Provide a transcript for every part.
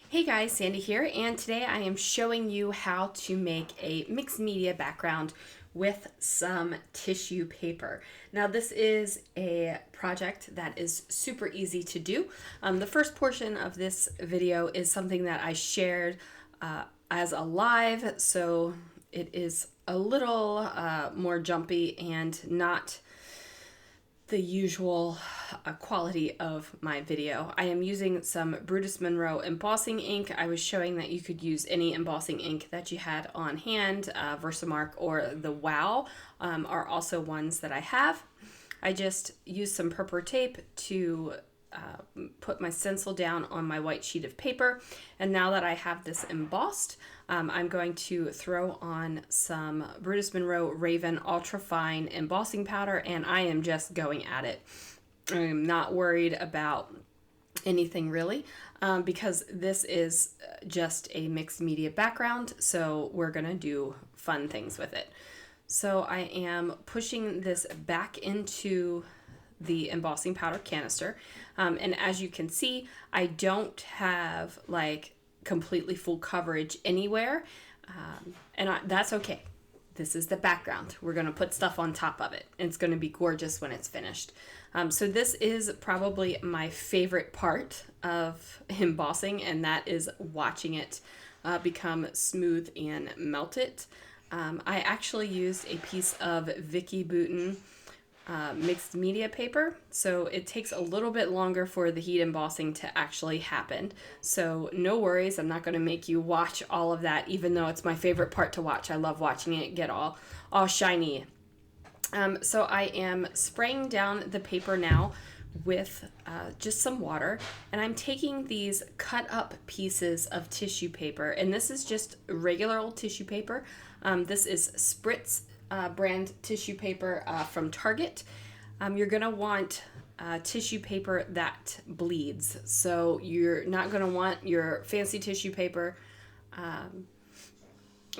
Hey guys, Sandy here, and today I am showing you how to make a mixed media background with some tissue paper. Now this is a project that is super easy to do. The first portion of this video is something that I shared as a live, so it is a little more jumpy and not the usual quality of my video. I am using some Brutus Monroe embossing ink. I was showing that you could use any embossing ink that you had on hand. Versamark or the Wow are also ones that I have. I just used some purple tape to put my stencil down on my white sheet of paper, and now that I have this embossed, I'm going to throw on some Brutus Monroe Raven Ultra Fine embossing powder, and I am just going at it. I'm not worried about anything really, because this is just a mixed media background, so we're gonna do fun things with it. So I am pushing this back into the embossing powder canister, and as you can see, I don't have like completely full coverage anywhere, that's okay. This is the background. We're going to put stuff on top of it, and it's going to be gorgeous when it's finished. So this is probably my favorite part of embossing, and that is watching it become smooth and melt it. I actually used a piece of Vicky Bouton mixed media paper, so it takes a little bit longer for the heat embossing to actually happen. So no worries, I'm not going to make you watch all of that, even though it's my favorite part to watch. I love watching it get all shiny. So I am spraying down the paper now with just some water, and I'm taking these cut up pieces of tissue paper, and this is just regular old tissue paper. This is Spritz brand tissue paper from Target. You're gonna want tissue paper that bleeds, so you're not gonna want your fancy tissue paper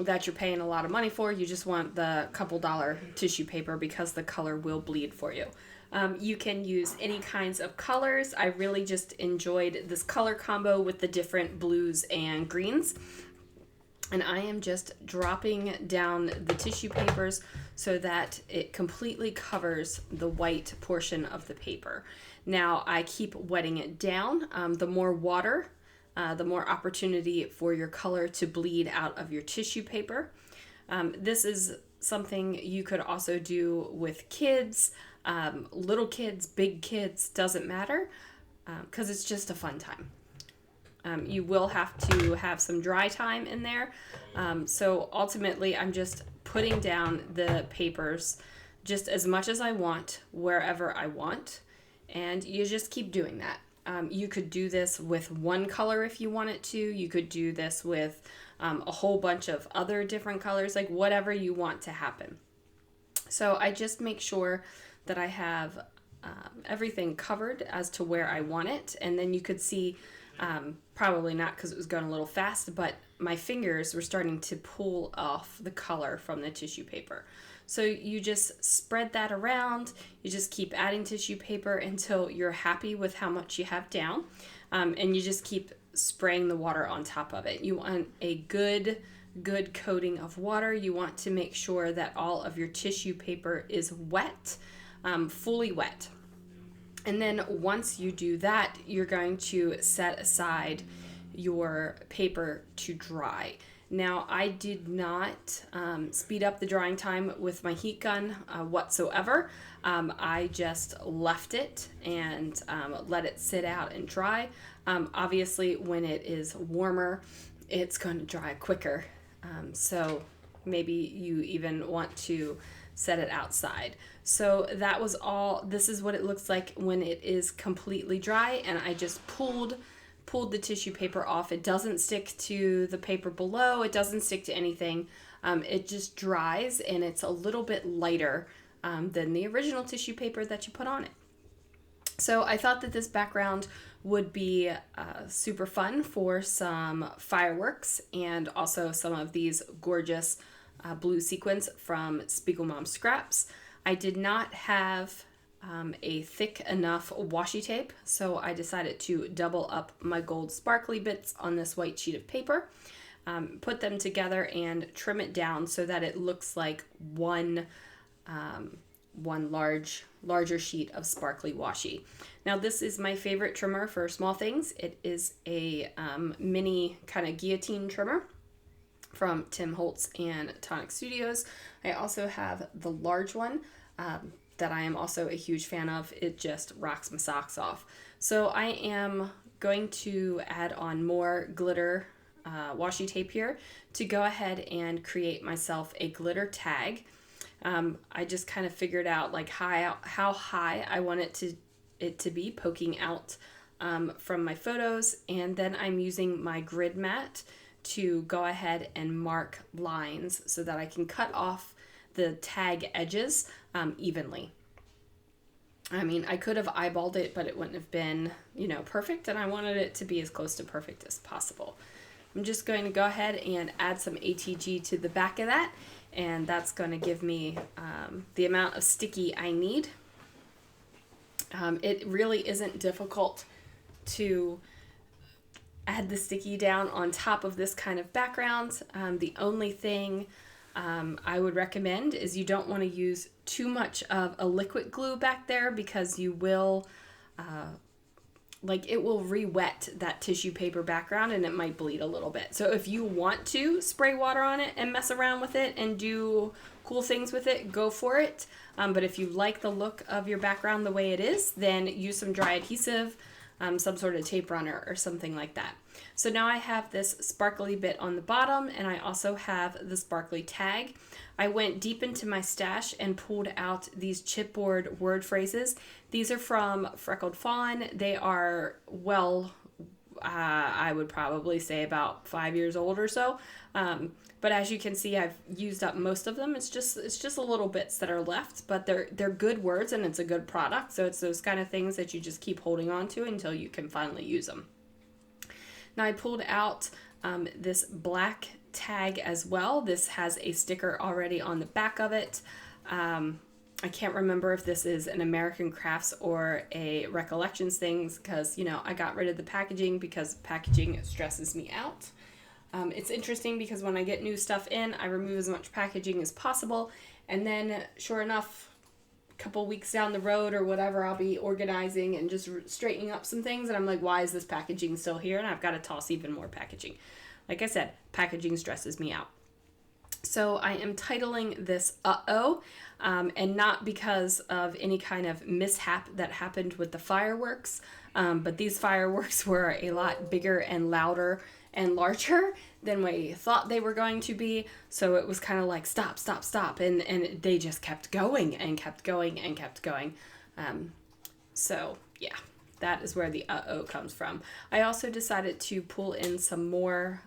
that you're paying a lot of money for. You just want the couple dollar tissue paper because the color will bleed for you. You can use any kinds of colors. I really just enjoyed this color combo with the different blues and greens. And I am just dropping down the tissue papers so that it completely covers the white portion of the paper. Now I keep wetting it down. The more water, the more opportunity for your color to bleed out of your tissue paper. This is something you could also do with kids, little kids, big kids, doesn't matter, because it's just a fun time. You will have to have some dry time in there. So ultimately, I'm just putting down the papers just as much as I want, wherever I want. And you just keep doing that. You could do this with one color if you wanted to. You could do this with a whole bunch of other different colors, like whatever you want to happen. So I just make sure that I have everything covered as to where I want it. And then you could see, probably not because it was going a little fast, but my fingers were starting to pull off the color from the tissue paper. So you just spread that around. You just keep adding tissue paper until you're happy with how much you have down. And you just keep spraying the water on top of it. You want a good coating of water. You want to make sure that all of your tissue paper is wet, fully wet. And then once you do that, you're going to set aside your paper to dry. Now, I did not speed up the drying time with my heat gun whatsoever. I just left it and let it sit out and dry. Obviously, when it is warmer, it's going to dry quicker. So maybe you even want to set it outside. So that was all. This is what it looks like when it is completely dry, and I just pulled the tissue paper off. It doesn't stick to the paper below. It doesn't stick to anything. It just dries, and it's a little bit lighter than the original tissue paper that you put on it. So I thought that this background would be super fun for some fireworks and also some of these gorgeous blue sequins from Spiegelmom Scraps. I did not have a thick enough washi tape, so I decided to double up my gold sparkly bits on this white sheet of paper, put them together and trim it down so that it looks like one larger sheet of sparkly washi. Now this is my favorite trimmer for small things. It is a mini kind of guillotine trimmer from Tim Holtz and Tonic Studios. I also have the large one that I am also a huge fan of. It just rocks my socks off. So I am going to add on more glitter washi tape here to go ahead and create myself a glitter tag. I just kind of figured out like how high I want it to be poking out from my photos, and then I'm using my grid mat to go ahead and mark lines so that I can cut off the tag edges evenly. I mean, I could have eyeballed it, but it wouldn't have been, perfect, and I wanted it to be as close to perfect as possible. I'm just going to go ahead and add some ATG to the back of that, and that's going to give me the amount of sticky I need. It really isn't difficult to add the sticky down on top of this kind of background. The only thing I would recommend is you don't want to use too much of a liquid glue back there, because you will it will re-wet that tissue paper background and it might bleed a little bit. So if you want to spray water on it and mess around with it and do cool things with it, go for it. But if you like the look of your background the way it is, then use some dry adhesive, some sort of tape runner or something like that. So now I have this sparkly bit on the bottom, and I also have the sparkly tag. I went deep into my stash and pulled out these chipboard word phrases. These are from Freckled Fawn. They are I would probably say about 5 years old or so. But as you can see, I've used up most of them. It's just a little bits that are left, but they're good words and it's a good product. So it's those kind of things that you just keep holding on to until you can finally use them. Now I pulled out this black tag as well. This has a sticker already on the back of it. I can't remember if this is an American Crafts or a Recollections things, because I got rid of the packaging because packaging stresses me out. It's interesting because when I get new stuff in, I remove as much packaging as possible, and then sure enough, a couple weeks down the road or whatever, I'll be organizing and just straightening up some things, and I'm like, why is this packaging still here? And I've got to toss even more packaging. Like I said, packaging stresses me out. So I am titling this Uh-Oh, and not because of any kind of mishap that happened with the fireworks, but these fireworks were a lot bigger and louder and larger than we thought they were going to be. So it was kind of like, stop, stop, stop. And they just kept going and kept going and kept going. So yeah, that is where the Uh-Oh comes from. I also decided to pull in some more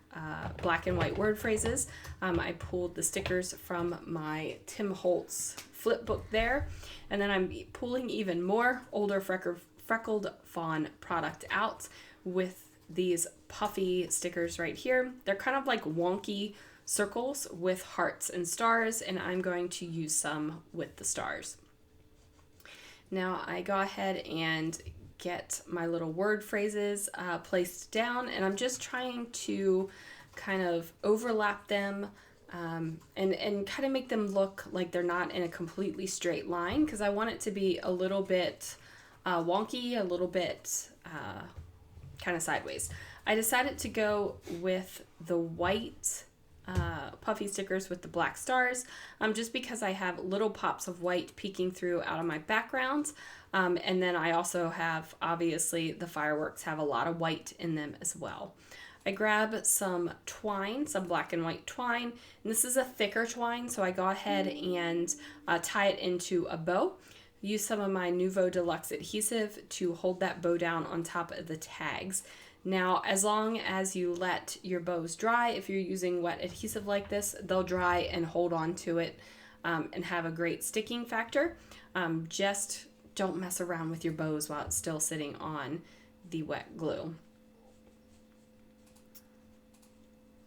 black and white word phrases. I pulled the stickers from my Tim Holtz flip book there. And then I'm pulling even more older Freckled Fawn product out with these puffy stickers right here. They're kind of like wonky circles with hearts and stars, and I'm going to use some with the stars. Now I go ahead and get my little word phrases placed down, and I'm just trying to kind of overlap them and kind of make them look like they're not in a completely straight line, because I want it to be a little bit wonky, a little bit kind of sideways. I decided to go with the white puffy stickers with the black stars, just because I have little pops of white peeking through out of my background. And then I also have, obviously, the fireworks have a lot of white in them as well. I grab some twine, some black and white twine, and this is a thicker twine, so I go ahead and tie it into a bow. Use some of my Nouveau Deluxe adhesive to hold that bow down on top of the tags. Now, as long as you let your bows dry, if you're using wet adhesive like this, they'll dry and hold on to it and have a great sticking factor. Just don't mess around with your bows while it's still sitting on the wet glue.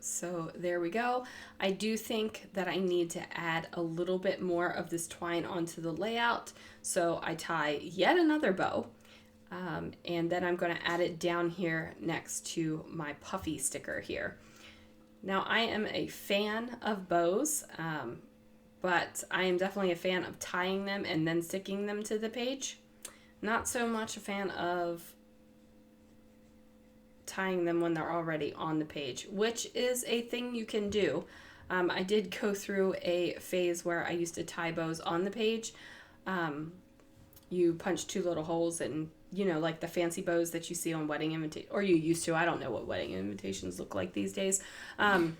So there we go. I do think that I need to add a little bit more of this twine onto the layout. So I tie yet another bow. And then I'm going to add it down here next to my puffy sticker here. Now I am a fan of bows, but I am definitely a fan of tying them and then sticking them to the page. Not so much a fan of tying them when they're already on the page, which is a thing you can do. I did go through a phase where I used to tie bows on the page. You punch 2 little holes and, you know, like the fancy bows that you see on wedding invitations, or you used to. I don't know what wedding invitations look like these days. The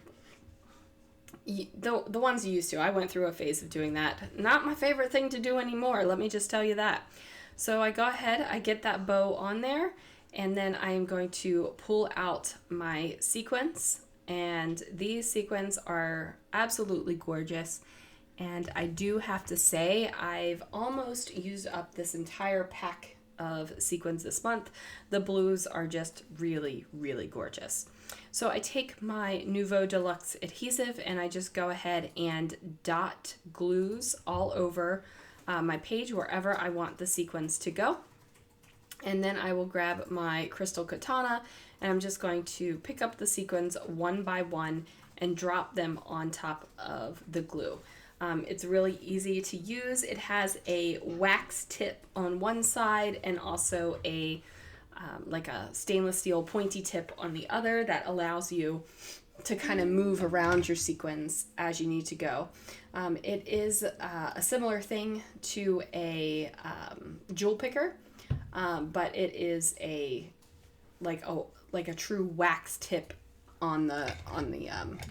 ones you used to, I went through a phase of doing that. Not my favorite thing to do anymore, let me just tell you that. So I go ahead, I get that bow on there, and then I am going to pull out my sequins. And these sequins are absolutely gorgeous. And I do have to say, I've almost used up this entire pack of sequins this month. The blues are just really, really gorgeous. So I take my Nouveau Deluxe adhesive and I just go ahead and dot glues all over my page wherever I want the sequins to go. And then I will grab my crystal katana and I'm just going to pick up the sequins one by one and drop them on top of the glue. It's really easy to use. It has a wax tip on one side and also a like a stainless steel pointy tip on the other that allows you to kind of move around your sequins as you need to go. It is a similar thing to a jewel picker, but it is like a true wax tip on the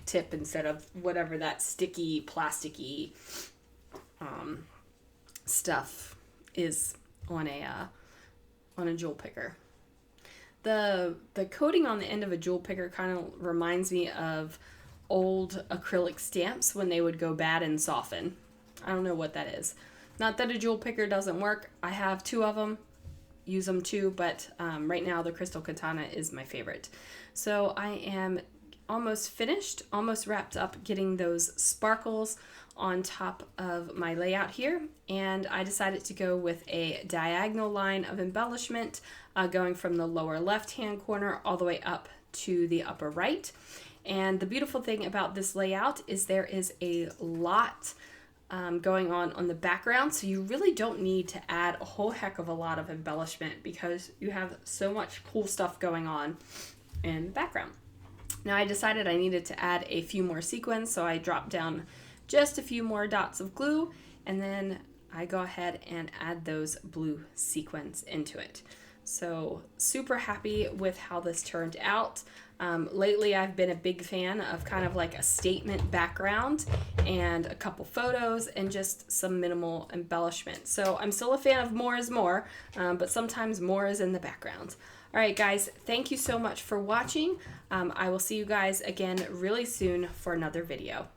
tip instead of whatever that sticky plasticky stuff is on a jewel picker. The coating on the end of a jewel picker kind of reminds me of old acrylic stamps when they would go bad and soften. I don't know what that is. Not that a jewel picker doesn't work. I have 2 of them. Use them too, but right now the crystal katana is my favorite. So I am almost finished, almost wrapped up getting those sparkles on top of my layout here, and I decided to go with a diagonal line of embellishment going from the lower left hand corner all the way up to the upper right. And the beautiful thing about this layout is there is a lot going on the background, so you really don't need to add a whole heck of a lot of embellishment because you have so much cool stuff going on in the background. Now I decided I needed to add a few more sequins, so I dropped down just a few more dots of glue, and then I go ahead and add those blue sequins into it. So super happy with how this turned out. Lately I've been a big fan of kind of like a statement background and a couple photos and just some minimal embellishment. So I'm still a fan of more is more, but sometimes more is in the background. All right, guys, thank you so much for watching. I will see you guys again really soon for another video.